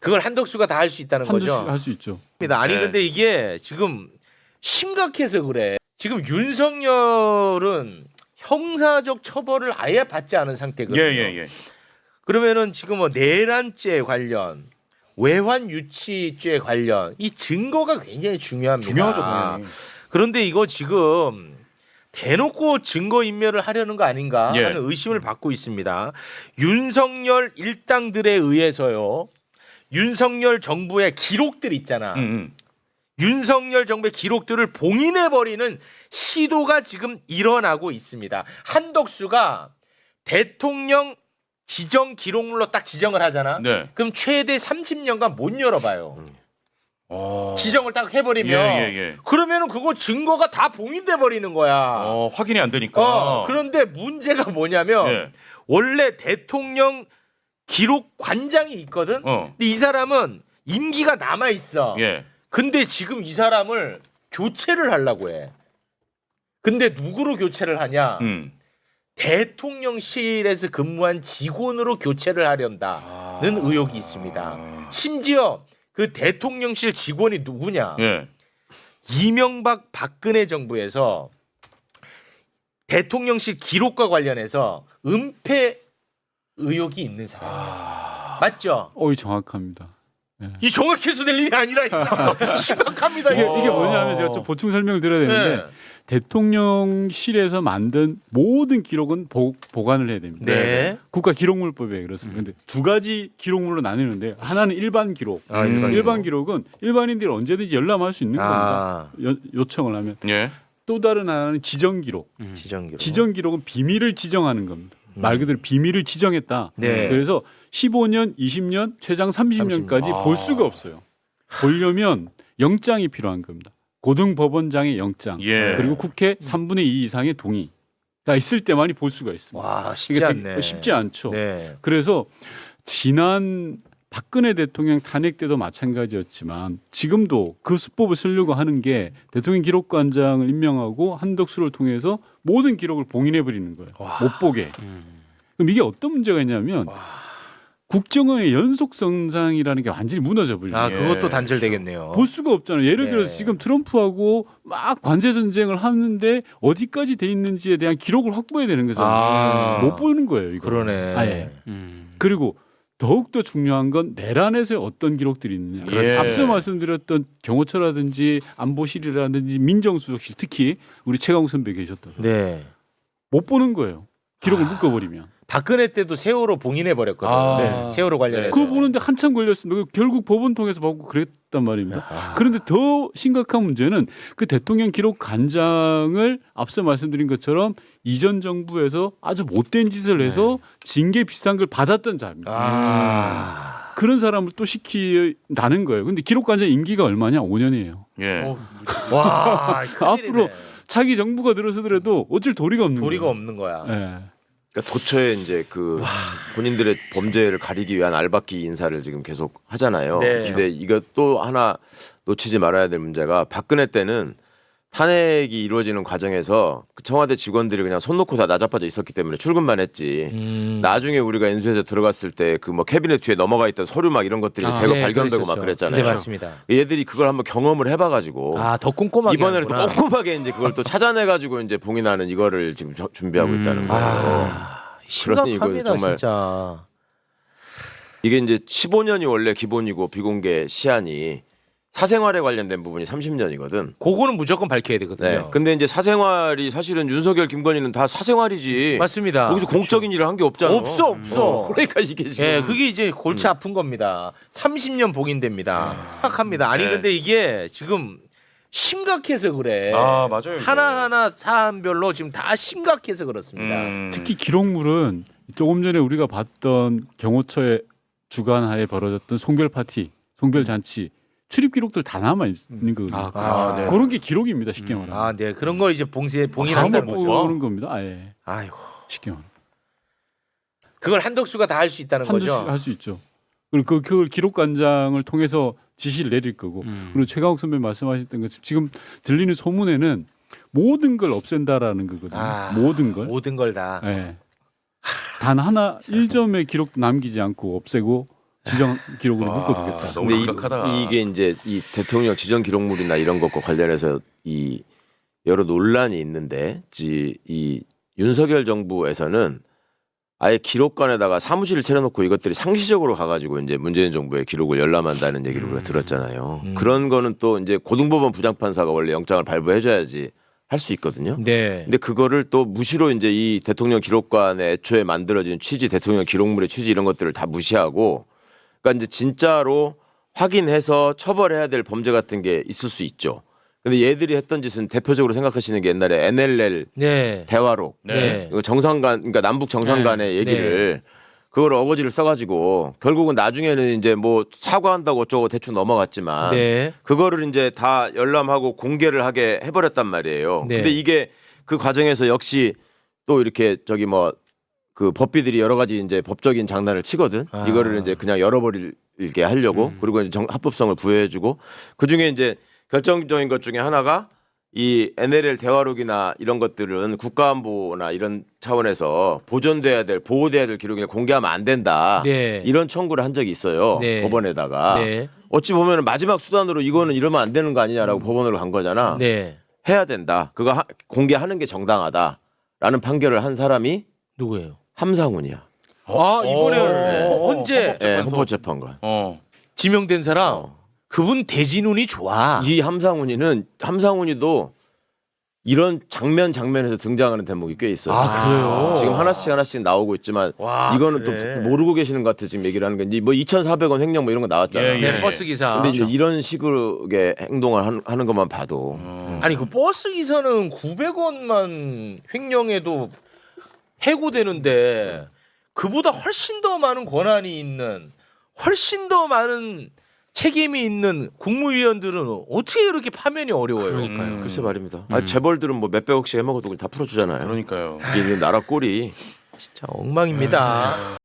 그걸 한덕수가 다 할 수 있다는 거죠. 할 수 있죠. 아니 네. 근데 이게 지금 심각해서 그래. 지금 윤석열은 형사적 처벌을 아예 받지 않은 상태거든요. 예. 그러면은 지금 뭐 내란죄 관련, 외환 유치죄 관련 이 증거가 굉장히 중요합니다. 중요하죠. 당연히. 그런데 이거 지금 대놓고 증거 인멸을 하려는 거 아닌가 예. 하는 의심을 받고 있습니다. 윤석열 일당들에 의해서요. 윤석열 정부의 기록들 있잖아. 윤석열 정부의 기록들을 봉인해버리는 시도가 지금 일어나고 있습니다. 한덕수가 대통령 지정 기록물로 딱 지정을 하잖아. 네. 그럼 최대 30년간 못 열어봐요. 어. 지정을 딱 해버리면 예. 그러면은 그거 증거가 다 봉인돼 버리는 거야. 확인이 안 되니까. 그런데 문제가 뭐냐면 예. 원래 대통령 기록 관장이 있거든. 근데 이 사람은 임기가 남아 있어. 예. 근데 지금 이 사람을 교체를 하려고 해. 근데 누구로 교체를 하냐? 대통령실에서 근무한 직원으로 교체를 하련다는 의혹이 있습니다. 심지어 그 대통령실 직원이 누구냐? 예. 이명박 박근혜 정부에서 대통령실 기록과 관련해서 은폐 의혹이 있는 사람. 맞죠? 정확합니다. 이 정확해서 될 일이 아니라니까. 심각합니다. 이게 뭐냐면 제가 좀 보충 설명을 드려야 되는데 네. 대통령실에서 만든 모든 기록은 보관을 해야 됩니다. 네. 국가기록물법에 그렇습니다. 근데 두 가지 기록물로 나뉘는데 하나는 일반 기록. 일반 기록은 일반인들이 언제든지 열람할 수 있는 겁니다. 요청을 하면. 예. 또 다른 하나는 지정 기록. 지정 기록. 지정 기록은 비밀을 지정하는 겁니다. 말 그대로 비밀을 지정했다. 네. 그래서 15년, 20년, 최장 30년까지 볼 수가 없어요. 보려면 영장이 필요한 겁니다. 고등법원장의 영장, 예. 그리고 국회 3분의 2 이상의 동의가 있을 때만이 볼 수가 있습니다. 와, 쉽지 이게 않네. 쉽지 않죠. 네. 그래서 지난 박근혜 대통령 탄핵 때도 마찬가지였지만 지금도 그 수법을 쓰려고 하는 게 대통령 기록관장을 임명하고 한덕수를 통해서 모든 기록을 봉인해버리는 거예요. 못 보게. 그럼 이게 어떤 문제가 있냐면 국정원의 연속성장이라는 게 완전히 무너져 버려요. 그것도 단절되겠네요. 볼 수가 없잖아요. 예를 들어서 네. 지금 트럼프하고 막 관세 전쟁을 하는데 어디까지 돼 있는지에 대한 기록을 확보해야 되는 거잖아요. 못 보는 거예요. 이거. 그러네. 아예. 그리고 더욱더 중요한 건 내란에서 어떤 기록들이 있느냐. 예. 앞서 말씀드렸던 경호처라든지 안보실이라든지 민정수석실 특히 우리 최강욱 선배 계셨던 네. 못 보는 거예요. 기록을 묶어버리면. 박근혜 때도 세월호 봉인해 버렸거든요. 네. 세월호 관련해서. 그거 보는데 한참 걸렸습니다. 결국 법원 통해서 받고 그랬단 말입니다. 그런데 더 심각한 문제는 그 대통령 기록 관장을 앞서 말씀드린 것처럼 이전 정부에서 아주 못된 짓을 해서 징계 비슷한 걸 받았던 자입니다. 그런 사람을 또 시키나는 거예요. 근데 기록 관장 임기가 얼마냐? 5년이에요. 예. 와, 앞으로 차기 정부가 들어서더라도 어쩔 도리가 없는 도리가 거예요. 없는 거야. 예. 그러니까 도처에 이제 그 본인들의 범죄를 가리기 위한 알박기 인사를 지금 계속 하잖아요. 네. 근데 이거 또 하나 놓치지 말아야 될 문제가 박근혜 때는 탄핵이 이루어지는 과정에서 그 청와대 직원들이 그냥 손 놓고 다 나자빠져 있었기 때문에 출근만 했지. 나중에 우리가 인수해서 들어갔을 때 그 뭐 캐비넷 뒤에 넘어가 있던 서류 막 이런 것들이 대거 발견되고 막 그랬잖아요. 네, 맞습니다. 얘들이 그걸 한번 경험을 해봐가지고 더 꼼꼼하게 이번에는 또 하는구나. 꼼꼼하게 이제 그걸 또 찾아내가지고 이제 봉인하는 이거를 지금 준비하고 있다는 거예요. 심각합니다, 그러니 이거 정말 진짜. 이게 이제 15년이 원래 기본이고 비공개 시한이 사생활에 관련된 부분이 30년이거든. 그거는 무조건 밝혀야 되거든요. 네. 근데 이제 사생활이 사실은 윤석열, 김건희는 다 사생활이지. 맞습니다. 거기서 공적인 일을 한 게 없잖아. 없어. 그러니까 이게 지금. 예, 그게 이제 골치 아픈 겁니다. 30년 복인됩니다. 심각합니다. 아니 근데 이게 지금 심각해서 그래. 맞아요. 하나하나 사안별로 지금 다 심각해서 그렇습니다. 특히 기록물은 조금 전에 우리가 봤던 경호처의 주관하에 벌어졌던 송별 파티, 송별 잔치 출입 기록들 다 남아 있는 거거든요. 네. 그런 게 기록입니다. 쉽게 말하면. 네. 그런 거 이제 다음을 봉인한다는 거죠. 보는 겁니다. 아예. 아이고. 쉽게 말하면. 그걸 한덕수가 다 할 수 있다는 거죠. 할수 있죠. 그리고 그걸 기록관장을 통해서 지시를 내릴 거고. 그리고 최강욱 선배 말씀하셨던 것처럼 지금 들리는 소문에는 모든 걸 없앤다라는 거거든요. 모든 걸. 모든 걸 다. 단 하나 1점의 기록 남기지 않고 없애고 지정 기록으로 묶어두겠다. 너무 근데 심각하다. 이게 이제 이 대통령 지정 기록물이나 이런 것과 관련해서 이 여러 논란이 있는데 이 윤석열 정부에서는 아예 기록관에다가 사무실을 차려놓고 이것들이 상시적으로 가가지고 이제 문재인 정부의 기록을 열람한다는 얘기를 우리가 들었잖아요. 그런 거는 또 이제 고등법원 부장판사가 원래 영장을 발부해줘야지 할 수 있거든요. 네. 근데 그거를 또 무시로 이제 이 대통령 기록관에 애초에 만들어진 취지, 대통령 기록물의 취지 이런 것들을 다 무시하고, 그러니까 이제 진짜로 확인해서 처벌해야 될 범죄 같은 게 있을 수 있죠. 근데 얘들이 했던 짓은 대표적으로 생각하시는 게 옛날에 NLL 네. 대화록, 네. 이거 정상간, 그러니까 남북 정상간의 얘기를 그걸 어거지를 써가지고 결국은 나중에는 이제 뭐 사과한다고 어쩌고 대충 넘어갔지만 네. 그거를 이제 다 열람하고 공개를 하게 해버렸단 말이에요. 네. 근데 이게 그 과정에서 역시 또 이렇게 저기 뭐 그 법비들이 여러 가지 이제 법적인 장난을 치거든. 아. 이거를 이제 그냥 열어버리게 하려고 그리고 이제 합법성을 부여해주고 그 중에 이제 결정적인 것 중에 하나가 이 NLL 대화록이나 이런 것들은 국가안보나 이런 차원에서 보존돼야 될 보호돼야 될 기록을 공개하면 안 된다. 네. 이런 청구를 한 적이 있어요. 네. 법원에다가. 네. 어찌 보면 마지막 수단으로 이거는 이러면 안 되는 거 아니냐라고 법원으로 간 거잖아. 네. 해야 된다. 그거 공개하는 게 정당하다라는 판결을 한 사람이 누구예요? 함상훈이야. 아, 이번에 언제 예, 헌법재판관. 지명된 사람? 그분 대진운이 좋아. 이 함상훈이도 이런 장면에서 등장하는 대목이 꽤 있어요. 아, 그래요? 지금 하나씩 나오고 있지만 와, 이거는 그래. 또 모르고 계시는 것 같아 지금 얘기를 하는 게 뭐 2,400원 횡령 뭐 이런 거 나왔잖아. 예, 네, 버스 기사. 근데 이제 이런 식의 행동을 하는 것만 봐도 아니 그 버스 기사는 900원만 횡령해도 해고되는데 그보다 훨씬 더 많은 권한이 있는 훨씬 더 많은 책임이 있는 국무위원들은 어떻게 이렇게 파면이 어려워요? 그러니까요. 글쎄 말입니다. 재벌들은 뭐 몇백억씩 해먹어도 다 풀어주잖아요. 그러니까요. 이게 나라 꼴이 진짜 엉망입니다.